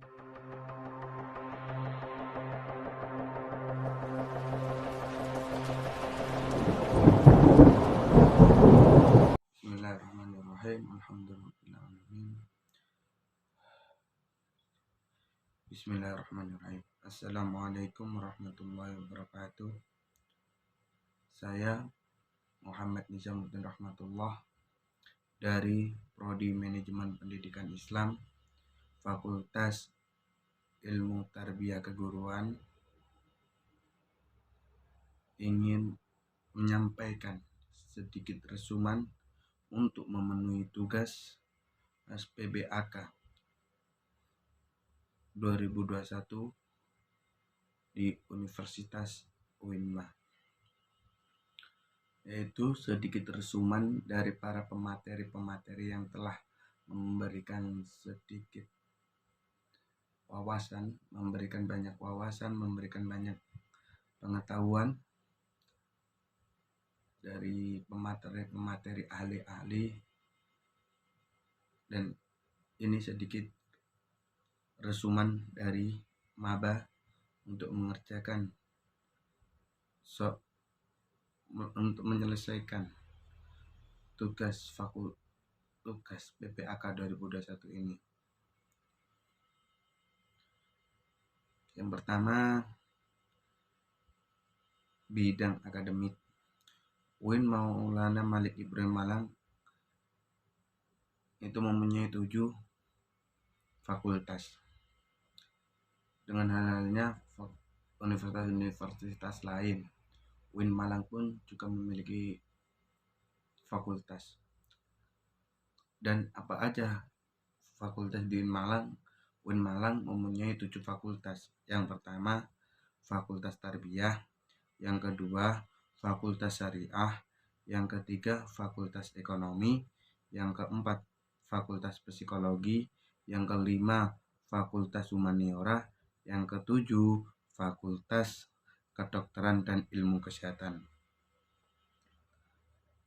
Bismillahirrahmanirrahim. Alhamdulillahirrahmanirrahim. Bismillahirrahmanirrahim. Assalamualaikum warahmatullahi wabarakatuh. Saya Muhammad Nizamuddin Rahmatullah dari Prodi Manajemen Pendidikan Islam, Fakultas Ilmu Tarbiyah Keguruan, ingin menyampaikan sedikit resuman untuk memenuhi tugas SPBAK 2021 di Universitas UINMA, yaitu sedikit resuman dari para pemateri-pemateri yang telah memberikan sedikit wawasan, memberikan banyak wawasan, memberikan banyak pengetahuan dari pemateri-pemateri ahli-ahli, dan ini sedikit resuman dari maba untuk mengerjakan untuk menyelesaikan tugas PPAK 2021 ini. Yang pertama, bidang akademik. UIN Maulana Malik Ibrahim Malang itu mempunyai 7 fakultas. Dengan halnya universitas-universitas lain, UIN Malang pun juga memiliki fakultas. Dan apa aja fakultas di UIN Malang? UIN Malang mempunyai 7 fakultas. Yang pertama, Fakultas Tarbiyah. Yang kedua, Fakultas Syariah. Yang ketiga, Fakultas Ekonomi. Yang keempat, Fakultas Psikologi. Yang kelima, Fakultas Humaniora. Yang ketujuh, Fakultas Kedokteran dan Ilmu Kesehatan.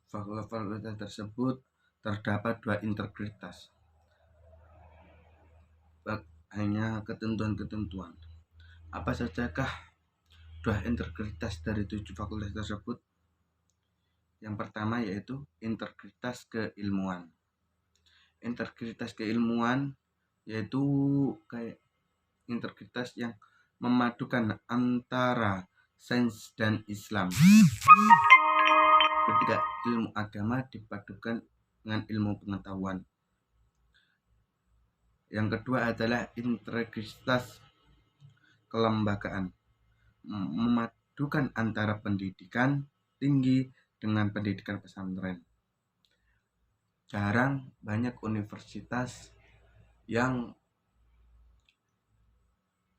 Fakultas tersebut terdapat 2 integritas. Hanya ketentuan-ketentuan. Apa sajakah 2 integritas dari 7 fakultas tersebut? Yang pertama yaitu integritas keilmuan. Integritas keilmuan yaitu kayak integritas yang memadukan antara sains dan Islam. Ketika ilmu agama dipadukan dengan ilmu pengetahuan. Yang kedua adalah integritas kelembagaan, memadukan antara pendidikan tinggi dengan pendidikan pesantren. Jarang banyak universitas yang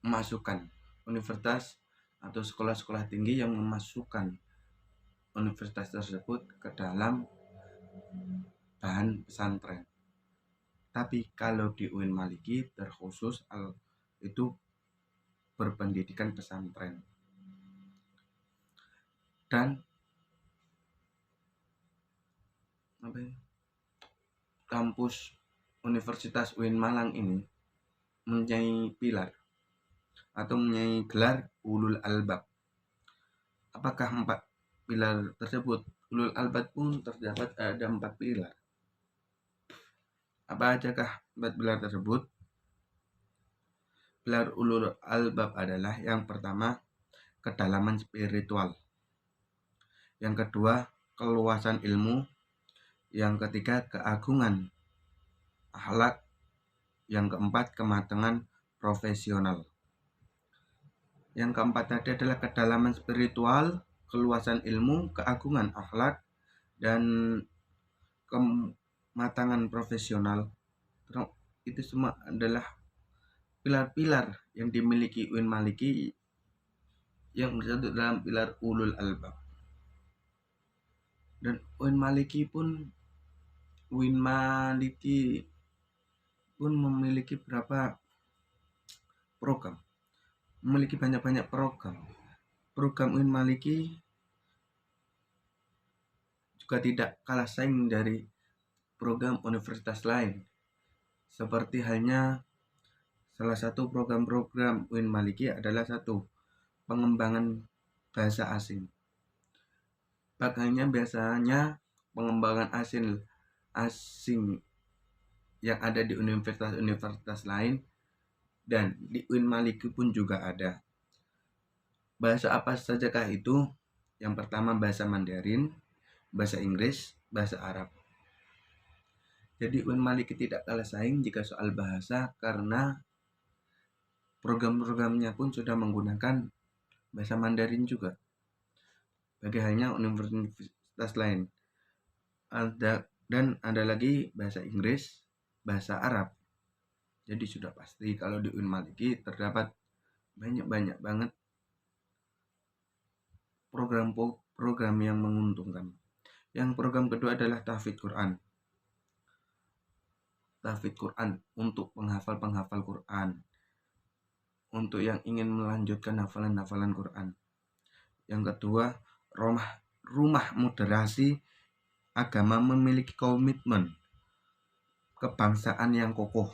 memasukkan universitas atau sekolah-sekolah tinggi yang memasukkan universitas tersebut ke dalam bahan pesantren. Tapi kalau di UIN Maliki terkhusus itu berpendidikan pesantren. Dan kampus Universitas UIN Malang ini mempunyai pilar atau mempunyai gelar Ulul Albab. Apakah 4 pilar tersebut? Ulul Albab pun terdapat ada 4 pilar. Apa ajakah 4 pilar tersebut? Pilar Ulul Albab adalah yang pertama, kedalaman spiritual. Yang kedua, keluasan ilmu. Yang ketiga, keagungan akhlak. Yang keempat, kematangan profesional. Yang keempat tadi adalah kedalaman spiritual, keluasan ilmu, keagungan akhlak, dan kematangan profesional. Itu semua adalah pilar-pilar yang dimiliki UIN Maliki yang bersatu dalam pilar Ulul Albab. Dan UIN Maliki pun memiliki berapa program, memiliki banyak-banyak program. Program UIN Maliki juga tidak kalah saing dari program universitas lain, seperti halnya Salah satu program-program UIN Maliki adalah satu, pengembangan bahasa asing. Makanya biasanya pengembangan asing yang ada di universitas-universitas lain dan di UIN Maliki pun juga ada. Bahasa apa sajakah itu? Yang pertama bahasa Mandarin, bahasa Inggris, bahasa Arab. Jadi UIN Maliki tidak kalah saing jika soal bahasa karena program-programnya pun sudah menggunakan bahasa Mandarin juga. Bagi halnya universitas lain. Ada lagi bahasa Inggris, bahasa Arab. Jadi sudah pasti kalau di UIN Maliki terdapat banyak banget program yang menguntungkan. Yang program kedua adalah tahfidz Quran. Tahfidz Quran untuk penghafal Quran. Untuk yang ingin melanjutkan hafalan Quran. Yang kedua, rumah moderasi agama memiliki komitmen kebangsaan yang kokoh.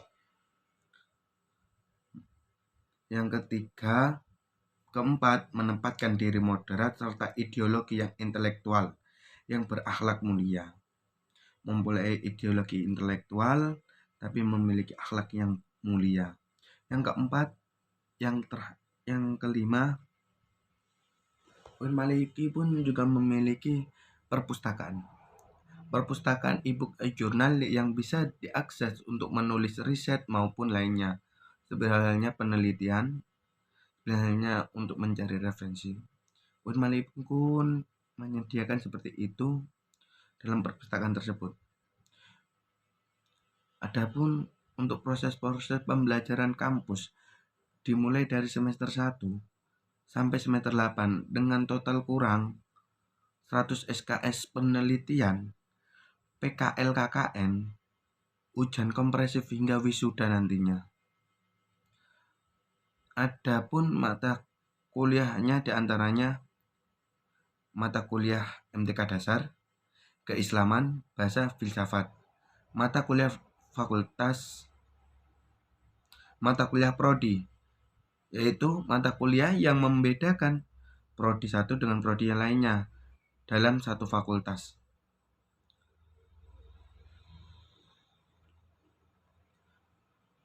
Yang keempat, menempatkan diri moderat serta ideologi yang intelektual yang berakhlak mulia. Mempunyai ideologi intelektual tapi memiliki akhlak yang mulia. Yang keempat, yang kelima, UIN Maliki pun juga memiliki perpustakaan. Perpustakaan e-book jurnal yang bisa diakses untuk menulis riset maupun lainnya. Sebenarnya penelitian, sebenarnya untuk mencari referensi. UIN Maliki pun menyediakan seperti itu dalam perpustakaan tersebut. Adapun untuk proses pembelajaran kampus dimulai dari semester 1 sampai semester 8 dengan total kurang 100 SKS penelitian, PKL KKN, ujian komprehensif hingga wisuda nantinya. Adapun mata kuliahnya diantaranya mata kuliah MTK Dasar, Keislaman, Bahasa Filsafat, mata kuliah fakultas, mata kuliah prodi, yaitu mata kuliah yang membedakan prodi satu dengan prodi yang lainnya dalam satu fakultas.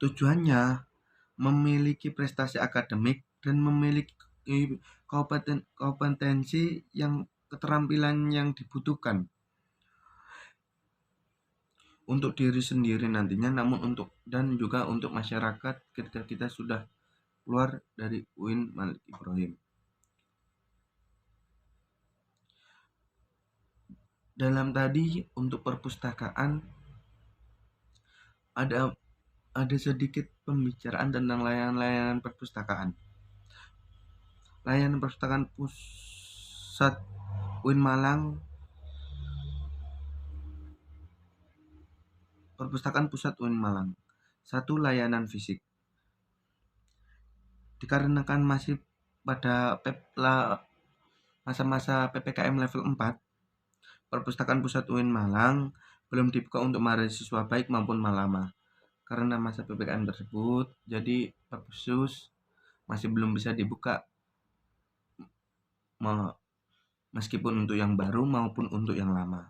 Tujuannya memiliki prestasi akademik dan memiliki kompetensi yang keterampilan yang dibutuhkan untuk diri sendiri nantinya, namun dan juga untuk masyarakat ketika kita sudah keluar dari UIN Malik Ibrahim. Dalam tadi untuk perpustakaan ada sedikit pembicaraan tentang layanan perpustakaan. Layanan perpustakaan pusat UIN Malang, perpustakaan pusat UIN Malang. 1. Layanan fisik. Dikarenakan masih pada masa-masa PPKM level 4, perpustakaan pusat UIN Malang belum dibuka untuk mahasiswa baik maupun malama. Karena masa PPKM tersebut, jadi Perpusus masih belum bisa dibuka meskipun untuk yang baru maupun untuk yang lama.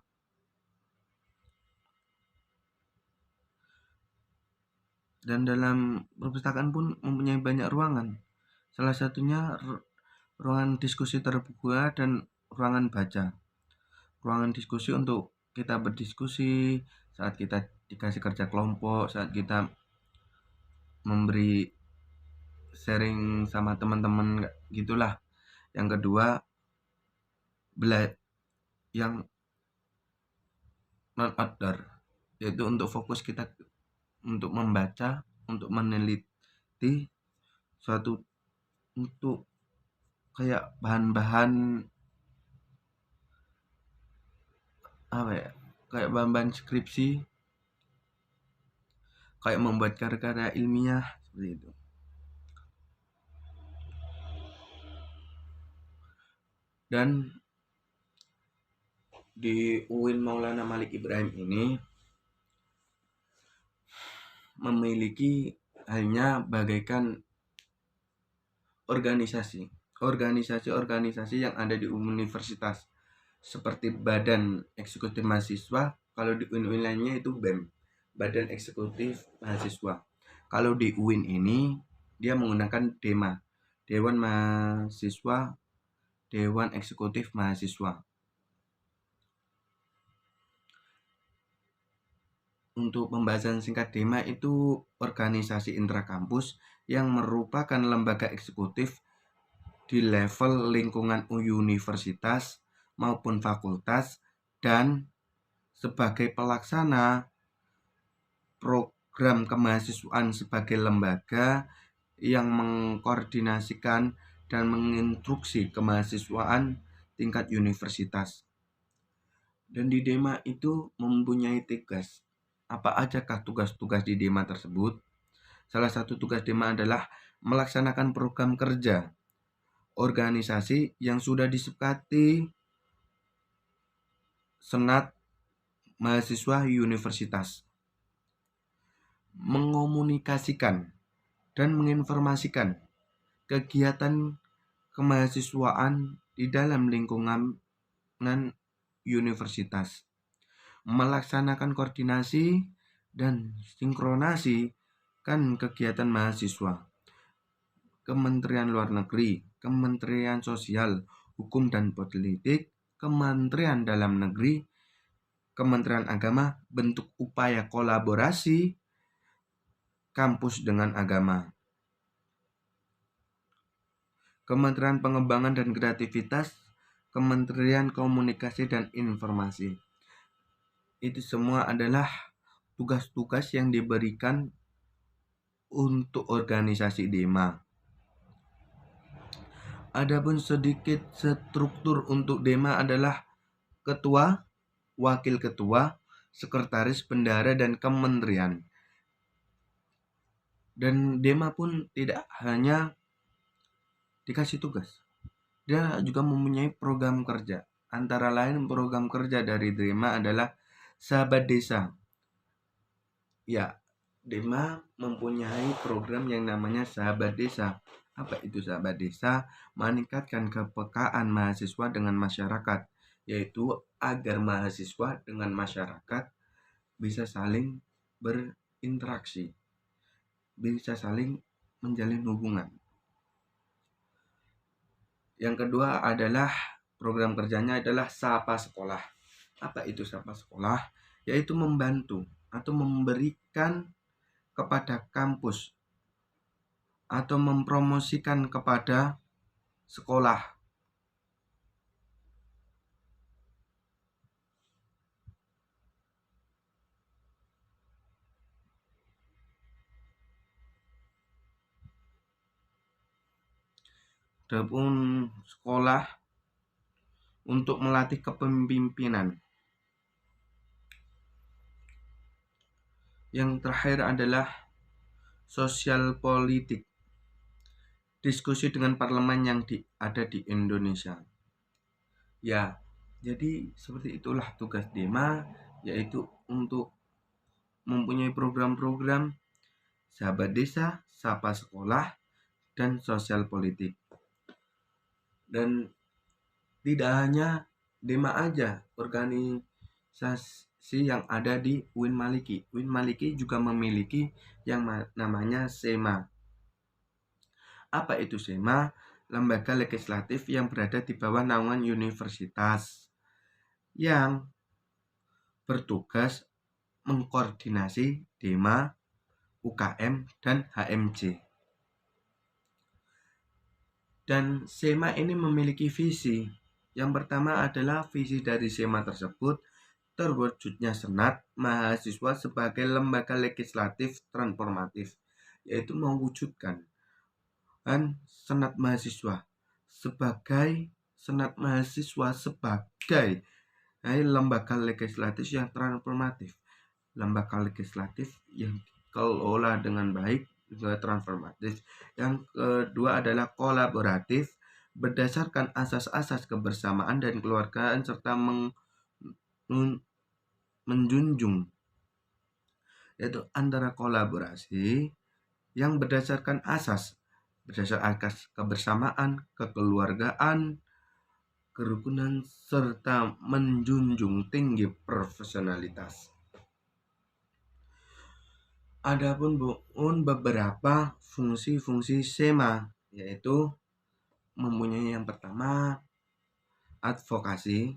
Dan dalam perpustakaan pun mempunyai banyak ruangan. Salah satunya ruangan diskusi terbuka dan ruangan baca. Ruangan diskusi untuk kita berdiskusi saat kita dikasih kerja kelompok, saat kita memberi sharing sama teman-teman gitulah. Yang kedua, yang non outdoor, yaitu untuk fokus kita untuk membaca, untuk meneliti suatu, untuk kayak bahan-bahan kayak bahan-bahan skripsi, kayak membuat karya-karya ilmiah seperti itu. Dan di UIN Maulana Malik Ibrahim ini memiliki halnya bagaikan organisasi yang ada di universitas seperti Badan Eksekutif Mahasiswa. Kalau di UIN lainnya itu BEM, Badan Eksekutif Mahasiswa. Kalau di UIN ini dia menggunakan DEMA, Dewan Mahasiswa, Dewan Eksekutif Mahasiswa. Untuk pembahasan singkat, DEMA itu organisasi intrakampus yang merupakan lembaga eksekutif di level lingkungan universitas maupun fakultas dan sebagai pelaksana program kemahasiswaan sebagai lembaga yang mengkoordinasikan dan menginstruksi kemahasiswaan tingkat universitas. Dan di DEMA itu mempunyai tugas. Apa ajakah tugas-tugas di DEMA tersebut? Salah satu tugas DEMA adalah melaksanakan program kerja organisasi yang sudah disepakati Senat Mahasiswa Universitas, mengomunikasikan dan menginformasikan kegiatan kemahasiswaan di dalam lingkungan universitas, melaksanakan koordinasi dan sinkronasi kegiatan mahasiswa, Kementerian Luar Negeri, Kementerian Sosial, Hukum dan Politik, Kementerian Dalam Negeri, Kementerian Agama, bentuk upaya kolaborasi kampus dengan agama. Kementerian Pengembangan dan Kreativitas, Kementerian Komunikasi dan Informasi. Itu semua adalah tugas-tugas yang diberikan untuk organisasi DEMA. Adapun sedikit struktur untuk DEMA adalah ketua, wakil ketua, sekretaris, bendahara, dan kementerian. Dan DEMA pun tidak hanya dikasih tugas, dia juga mempunyai program kerja. Antara lain program kerja dari DEMA adalah Sahabat Desa. Ya, DEMA mempunyai program yang namanya Sahabat Desa. Apa itu Sahabat Desa? Meningkatkan kepekaan mahasiswa dengan masyarakat, yaitu agar mahasiswa dengan masyarakat bisa saling berinteraksi, bisa saling menjalin hubungan. Yang kedua adalah program kerjanya adalah Sapa Sekolah. Apa itu Sapa Sekolah? Yaitu membantu atau memberikan kepada kampus atau mempromosikan kepada sekolah ataupun sekolah untuk melatih kepemimpinan. Yang terakhir adalah sosial politik, diskusi dengan parlemen yang ada di Indonesia. Ya, jadi seperti itulah tugas DEMA, yaitu untuk mempunyai program-program Sahabat Desa, Sapa Sekolah, dan sosial politik. Dan tidak hanya DEMA aja, organisasi yang ada di UIN Maliki. UIN Maliki juga memiliki yang namanya SEMA. Apa itu SEMA? Lembaga legislatif yang berada di bawah naungan universitas yang bertugas mengkoordinasi DEMA, UKM, dan HMJ. Dan SEMA ini memiliki visi. Yang pertama adalah visi dari SEMA tersebut terwujudnya Senat Mahasiswa sebagai lembaga legislatif transformatif, yaitu mewujudkan Senat Mahasiswa sebagai lembaga legislatif yang transformatif, lembaga legislatif yang dikelola dengan baik, juga transformatif. Yang kedua adalah kolaboratif, berdasarkan asas-asas kebersamaan dan keluargaan serta menjunjung, yaitu antara kolaborasi yang berdasarkan asas kebersamaan, kekeluargaan, kerukunan, serta menjunjung tinggi profesionalitas. Adapun beberapa fungsi-fungsi SEMA, yaitu mempunyai yang pertama advokasi,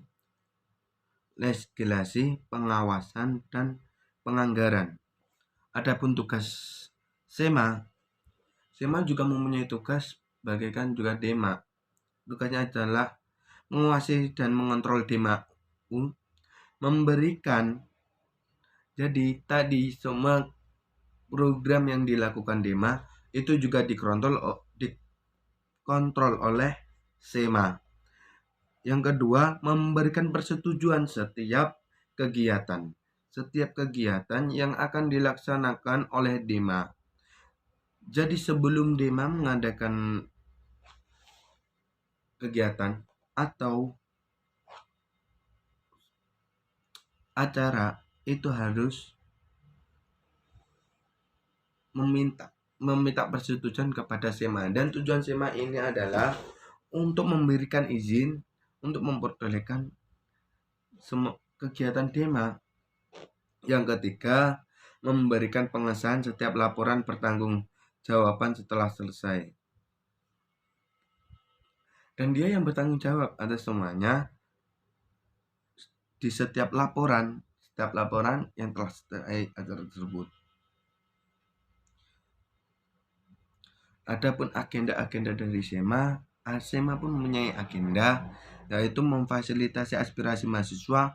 legislasi, pengawasan, dan penganggaran. Adapun tugas SEMA juga mempunyai tugas bagaikan juga DEMA. Tugasnya adalah menguasai dan mengontrol DEMA, memberikan. Jadi tadi semua program yang dilakukan DEMA itu juga dikontrol oleh SEMA. Yang kedua, memberikan persetujuan setiap kegiatan yang akan dilaksanakan oleh DEMA. Jadi sebelum DEMA mengadakan kegiatan atau acara, itu harus meminta persetujuan kepada SEMA. Dan tujuan SEMA ini adalah untuk memberikan izin untuk memperbolehkan semua kegiatan DEMA. Yang ketiga, memberikan pengesahan setiap laporan pertanggungjawaban setelah selesai. Dan dia yang bertanggung jawab atas semuanya di setiap laporan yang telah selesai acara tersebut. Adapun agenda-agenda dari SEMA pun mempunyai agenda, yaitu memfasilitasi aspirasi mahasiswa,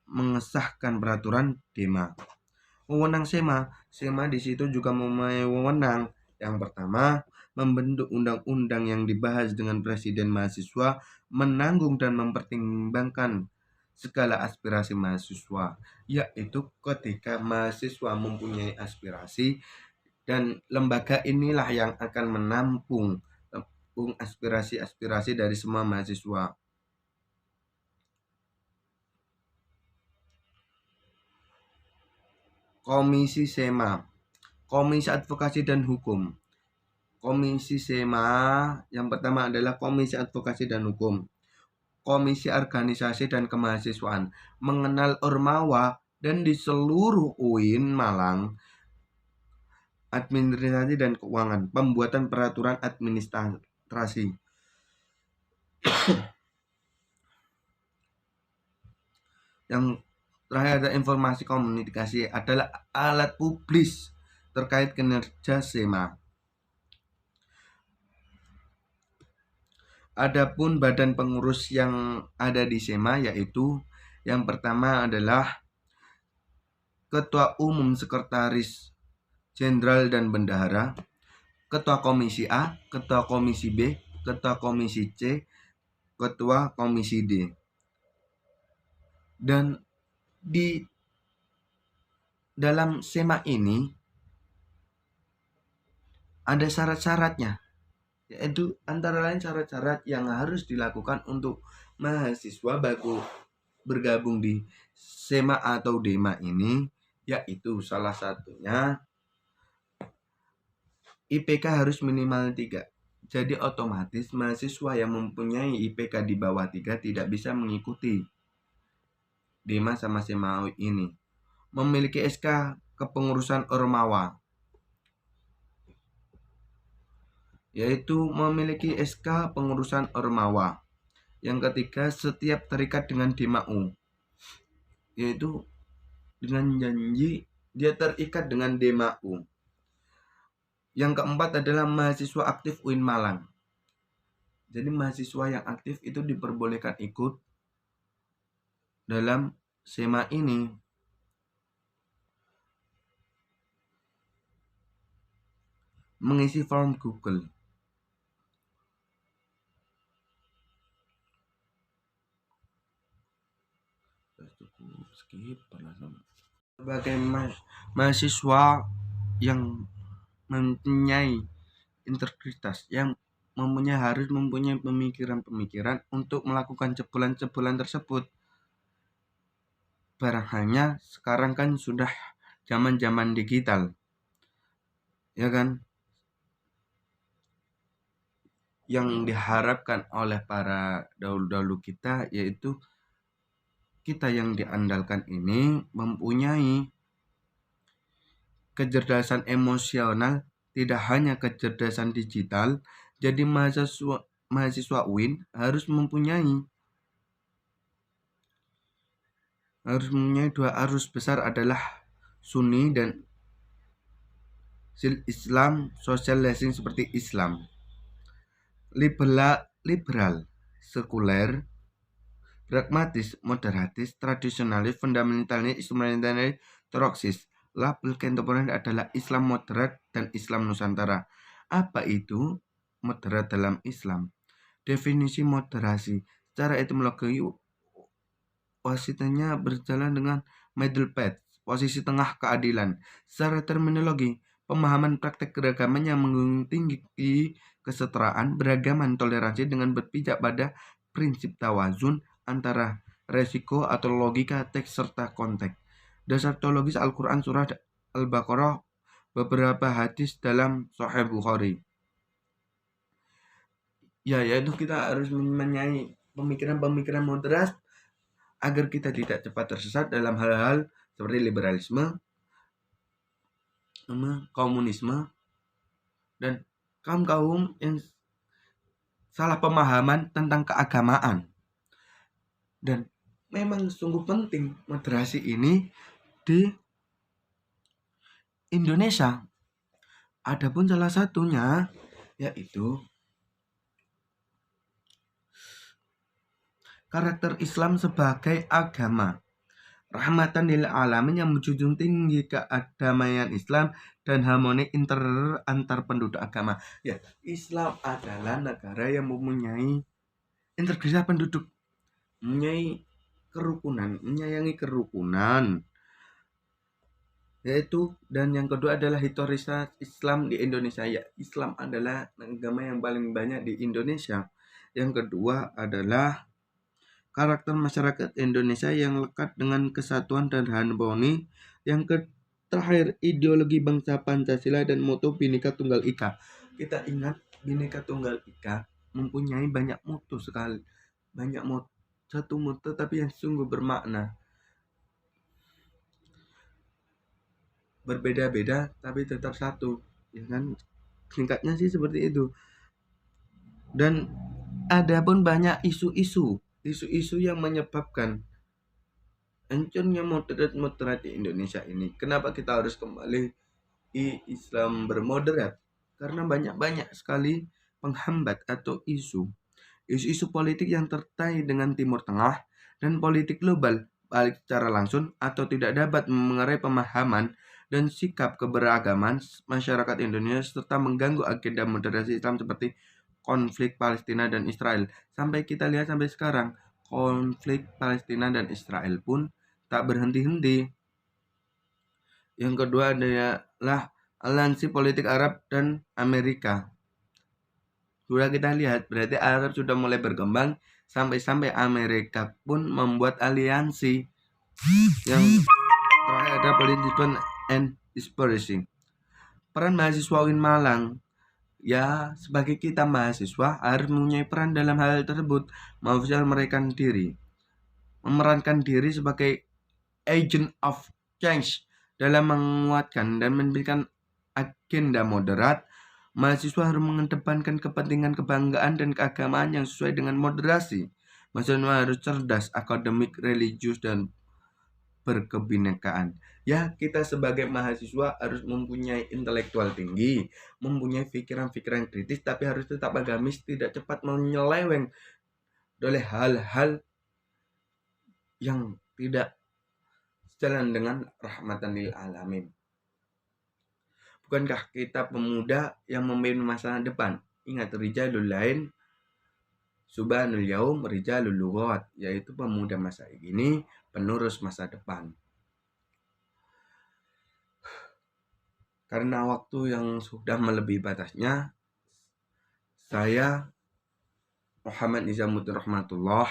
mengesahkan peraturan DEMA. Wewenang SEMA di situ juga mempunyai wewenang. Yang pertama, membentuk undang-undang yang dibahas dengan presiden mahasiswa, menanggung dan mempertimbangkan segala aspirasi mahasiswa, yaitu ketika mahasiswa mempunyai aspirasi, dan lembaga inilah yang akan menampung aspirasi-aspirasi dari semua mahasiswa. Komisi SEMA, Komisi Advokasi dan Hukum. Komisi SEMA yang pertama adalah Komisi Advokasi dan Hukum. Komisi Organisasi dan Kemahasiswaan, mengenal Ormawa dan di seluruh UIN Malang, administrasi dan keuangan, pembuatan peraturan administrasi. Yang terakhir ada informasi komunikasi, adalah alat publis terkait kinerja SEMA. Adapun badan pengurus yang ada di SEMA, yaitu yang pertama adalah Ketua Umum, Sekretaris Jenderal dan Bendahara, Ketua Komisi A, Ketua Komisi B, Ketua Komisi C, Ketua Komisi D. Dan di dalam SEMA ini ada syarat-syaratnya, yaitu antara lain syarat-syarat yang harus dilakukan untuk mahasiswa baru bergabung di SEMA atau DEMA ini, yaitu salah satunya IPK harus minimal 3. Jadi otomatis mahasiswa yang mempunyai IPK di bawah 3 tidak bisa mengikuti DEMA sama SEMA ini. Memiliki SK kepengurusan Ormawa, yaitu memiliki SK pengurusan Ormawa. Yang ketiga, setiap terikat dengan DEMA-U, yaitu dengan janji dia terikat dengan DEMA-U. Yang keempat adalah mahasiswa aktif UIN Malang. Jadi mahasiswa yang aktif itu diperbolehkan ikut dalam SEMA ini. Mengisi form Google. Sebagai mahasiswa yang mempunyai integritas, yang harus mempunyai pemikiran-pemikiran untuk melakukan jebolan-jebolan tersebut. Barang hanya sekarang kan sudah zaman-zaman digital, ya kan? yang diharapkan oleh para dahulu-dahulu kita, yaitu kita yang diandalkan ini mempunyai kecerdasan emosional, tidak hanya kecerdasan digital. Jadi mahasiswa UIN harus mempunyai dua arus besar, adalah Sunni dan Islam, socializing seperti Islam. Liberal, sekuler, pragmatis, moderatis, tradisionalis, fundamentalis, instrumentalis, teoksis. Label kontemporer adalah Islam moderat dan Islam Nusantara. Apa itu moderat dalam Islam? Definisi moderasi secara etimologi, wasitanya berjalan dengan middle path, posisi tengah keadilan. Secara terminologi, pemahaman praktek keragaman yang menggunung tinggi kesetaraan, beragaman, toleransi dengan berpijak pada prinsip tawazun antara resiko atau logika teks serta konteks. Dasar teologis Al-Quran surah Al-Baqarah, beberapa hadis dalam Sahih Bukhari. Yaitu kita harus mempunyai pemikiran-pemikiran moderat agar kita tidak cepat tersesat dalam hal-hal seperti liberalisme, komunisme, dan kaum-kaum yang salah pemahaman tentang keagamaan. Dan memang sungguh penting moderasi ini di Indonesia. Adapun salah satunya yaitu karakter Islam sebagai agama rahmatan lil alamin yang menjunjung tinggi kedamaian Islam dan harmoni antar penduduk agama. Ya, Islam adalah negara yang mempunyai integritas penduduk, mempunyai kerukunan, menyayangi kerukunan. Yaitu, dan yang kedua adalah historitas Islam di Indonesia. Ya, Islam adalah agama yang paling banyak di Indonesia. Yang kedua adalah karakter masyarakat Indonesia yang lekat dengan kesatuan dan harmoni. Yang terakhir, ideologi bangsa Pancasila dan moto Bhinneka Tunggal Ika. Kita ingat Bhinneka Tunggal Ika mempunyai banyak moto sekali, satu moto tapi yang sungguh bermakna. Berbeda-beda tapi tetap satu, ya kan? Singkatnya sih seperti itu. Dan ada pun banyak isu-isu yang menyebabkan hancurnya moderat di Indonesia ini. Kenapa kita harus kembali Islam bermoderat? Karena banyak sekali penghambat atau isu politik yang terkait dengan Timur Tengah dan politik global, baik secara langsung atau tidak dapat mengerai pemahaman dan sikap keberagaman masyarakat Indonesia serta mengganggu agenda moderasi Islam seperti konflik Palestina dan Israel. Sampai kita lihat sampai sekarang, konflik Palestina dan Israel pun tak berhenti-henti. Yang kedua adalah aliansi politik Arab dan Amerika. Sudah kita lihat, berarti Arab sudah mulai berkembang sampai Amerika pun membuat aliansi. Yang terakhir ada political and dispersing. Peran mahasiswa UIN Malang, ya sebagai kita mahasiswa harus mempunyai peran dalam hal tersebut, memerankan diri sebagai agent of change dalam menguatkan dan memberikan agenda moderat. Mahasiswa harus mengedepankan kepentingan kebanggaan dan keagamaan yang sesuai dengan moderasi. Mahasiswa harus cerdas, akademik, religius, dan berkebinekaan. Ya, kita sebagai mahasiswa harus mempunyai intelektual tinggi, mempunyai pikiran-pikiran kritis, tapi harus tetap agamis, tidak cepat menyeleweng oleh hal-hal yang tidak sejalan dengan rahmatan lil alamin. Bukankah kita pemuda yang memimpin masa depan? Ingat, rijalul lain subhanul yaum rijalul lughat, yaitu pemuda masa kini, penerus masa depan. Karena waktu yang sudah melebihi batasnya, saya Muhammad Nizamuddin Rahmatullah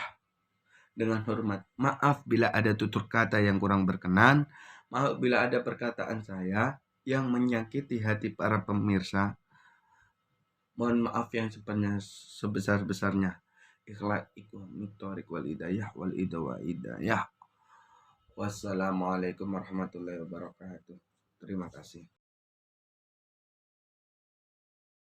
dengan hormat maaf bila ada tutur kata yang kurang berkenan, maaf bila ada perkataan saya yang menyakiti hati para pemirsa. Mohon maaf yang sebesar-besarnya. Ikhlas ikum mitorik wal hidayah wal hidayah. Wassalamualaikum warahmatullahi wabarakatuh. Terima kasih.